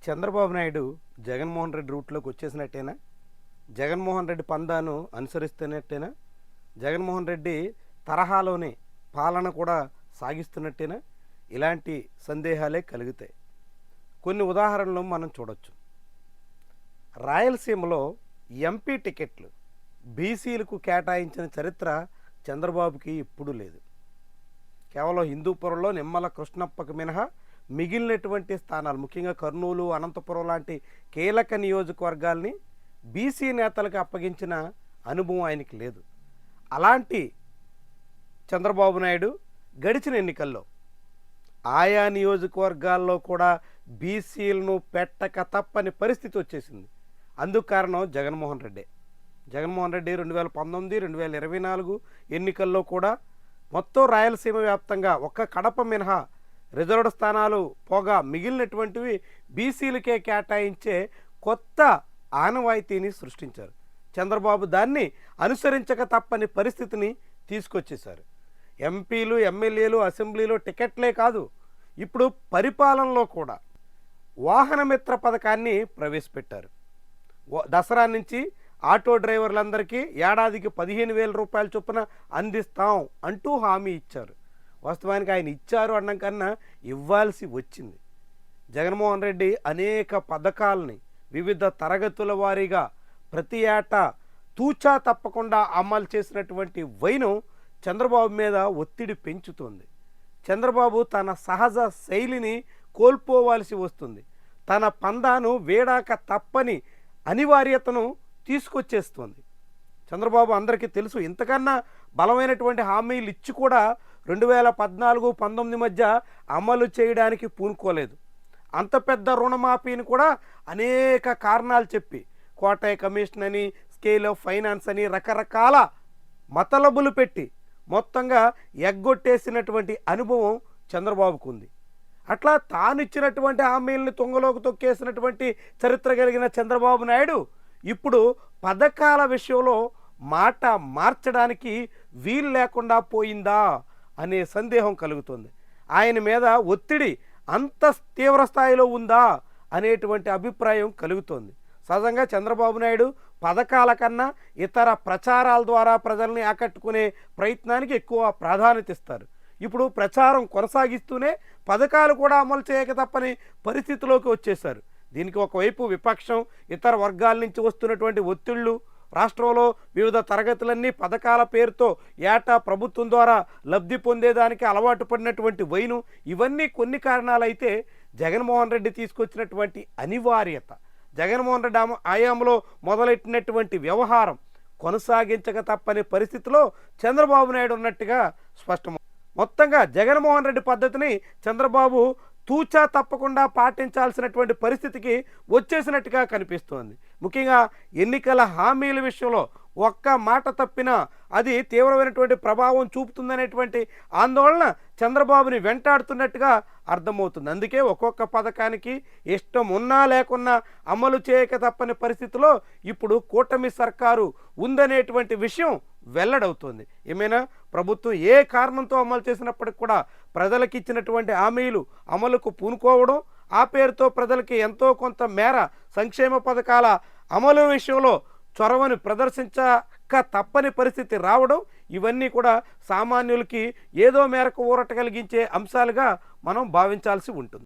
చంద్రబాబు నాయుడు జగన్మోహన్ రెడ్డి రూట్లోకి వచ్చేసినట్టేనా? జగన్మోహన్ రెడ్డి పందాను అనుసరిస్తున్నట్టేనా? జగన్మోహన్ రెడ్డి తరహాలోనే పాలన కూడా సాగిస్తున్నట్టేనా? ఇలాంటి సందేహాలే కలుగుతాయి. కొన్ని ఉదాహరణలు మనం చూడొచ్చు. రాయలసీమలో ఎంపీ టికెట్లు బీసీలకు కేటాయించిన చరిత్ర చంద్రబాబుకి ఎప్పుడూ లేదు. కేవలం హిందూపురంలో నిమ్మల కృష్ణప్పకు మినహా మిగిలినటువంటి స్థానాలు, ముఖ్యంగా కర్నూలు, అనంతపురం లాంటి కీలక నియోజకవర్గాల్ని బీసీ నేతలకు అప్పగించిన అనుభవం ఆయనకి లేదు. అలాంటి చంద్రబాబు నాయుడు గడిచిన ఎన్నికల్లో ఆయా నియోజకవర్గాల్లో కూడా బీసీలను పెట్టక తప్పని పరిస్థితి వచ్చేసింది. అందుకు కారణం జగన్మోహన్ రెడ్డి. జగన్మోహన్ రెడ్డి 2019, 2024 ఎన్నికల్లో కూడా మొత్తం రాయలసీమ వ్యాప్తంగా ఒక్క కడప మినహా రిజర్వ్డ్ స్థానాలు పోగా మిగిలినటువంటివి బీసీలకే కేటాయించే కొత్త ఆనవాయితీని సృష్టించారు. చంద్రబాబు దాన్ని అనుసరించక తప్పని పరిస్థితిని తీసుకొచ్చేశారు. ఎంపీలు, ఎమ్మెల్యేలు, అసెంబ్లీలో టికెట్లే కాదు, ఇప్పుడు పరిపాలనలో కూడా వాహనమిత్ర పథకాన్ని ప్రవేశపెట్టారు. దసరా నుంచి ఆటో డ్రైవర్లందరికీ ఏడాదికి 15,000 రూపాయల చొప్పున అందిస్తాం అంటూ హామీ ఇచ్చారు. వాస్తవానికి ఆయన ఇచ్చారు అన్నం కన్నా ఇవ్వాల్సి వచ్చింది. జగన్మోహన్ రెడ్డి అనేక పథకాలని వివిధ తరగతుల వారీగా ప్రతి ఏటా తూచా తప్పకుండా అమలు చేసినటువంటి వైనం చంద్రబాబు మీద ఒత్తిడి పెంచుతుంది. చంద్రబాబు తన సహజ శైలిని కోల్పోవాల్సి వస్తుంది. తన పందాను వేడాక తప్పని అనివార్యతను తీసుకొచ్చేస్తుంది. చంద్రబాబు అందరికీ తెలుసు, ఇంతకన్నా బలమైనటువంటి హామీలు ఇచ్చి కూడా 2014-19 మధ్య అమలు చేయడానికి పూనుకోలేదు. అంత పెద్ద రుణమాఫీని కూడా అనేక కారణాలు చెప్పి కోటాయి కమిషన్ అని, స్కేల్ ఆఫ్ ఫైనాన్స్ అని రకరకాల మతలబులు పెట్టి మొత్తంగా ఎగ్గొట్టేసినటువంటి అనుభవం చంద్రబాబుకు ఉంది. అట్లా తాను ఇచ్చినటువంటి హామీలను తుంగలోకి తొక్కేసినటువంటి చరిత్ర కలిగిన చంద్రబాబు నాయుడు ఇప్పుడు పథకాల విషయంలో మాట మార్చడానికి వీలు లేకుండా పోయిందా అనే సందేహం కలుగుతుంది. ఆయన మీద ఒత్తిడి అంత తీవ్ర స్థాయిలో ఉందా అనేటువంటి అభిప్రాయం కలుగుతోంది. సహజంగా చంద్రబాబు నాయుడు పథకాల కన్నా ఇతర ప్రచారాల ద్వారా ప్రజల్ని ఆకట్టుకునే ప్రయత్నానికి ఎక్కువ ప్రాధాన్యత ఇస్తారు. ఇప్పుడు ప్రచారం కొనసాగిస్తూనే పథకాలు కూడా అమలు చేయక తప్పని పరిస్థితిలోకి వచ్చేశారు. దీనికి ఒకవైపు విపక్షం, ఇతర వర్గాల నుంచి వస్తున్నటువంటి ఒత్తిళ్లు, రాష్ట్రంలో వివిధ తరగతులన్నీ పథకాల పేరుతో ఏటా ప్రభుత్వం ద్వారా లబ్ధి పొందేదానికి అలవాటు పడినటువంటి వైను, ఇవన్నీ కొన్ని కారణాలైతే జగన్మోహన్ రెడ్డి తీసుకొచ్చినటువంటి అనివార్యత, జగన్మోహన్ రెడ్డి ఆయాంలో మొదలెట్టినటువంటి వ్యవహారం కొనసాగించక తప్పని పరిస్థితిలో చంద్రబాబు నాయుడు ఉన్నట్టుగా స్పష్టం. మొత్తంగా జగన్మోహన్ రెడ్డి పద్ధతిని చంద్రబాబు తూచా తప్పకుండా పాటించాల్సినటువంటి పరిస్థితికి వచ్చేసినట్టుగా కనిపిస్తోంది. ముఖ్యంగా ఎన్నికల హామీల విషయంలో ఒక్క మాట తప్పినా అది తీవ్రమైనటువంటి ప్రభావం చూపుతుందనేటువంటి ఆందోళన చంద్రబాబుని వెంటాడుతున్నట్టుగా అర్థమవుతుంది. అందుకే ఒక్కొక్క పథకానికి ఇష్టం ఉన్నా లేకున్నా అమలు చేయక తప్పని పరిస్థితిలో ఇప్పుడు కూటమి సర్కారు ఉందనేటువంటి విషయం వెల్లడవుతుంది. ఏమైనా ప్రభుత్వం ఏ కారణంతో అమలు చేసినప్పటికి కూడా ప్రజలకు ఇచ్చినటువంటి హామీలు అమలుకు పూనుకోవడం, ఆ పేరుతో ప్రజలకి ఎంతో కొంత మేర సంక్షేమ పథకాల అమలు విషయంలో చొరవను ప్రదర్శించక తప్పని పరిస్థితి రావడం, ఇవన్నీ కూడా సామాన్యులకి ఏదో మేరకు ఊరట కలిగించే అంశాలుగా మనం భావించాల్సి ఉంటుంది.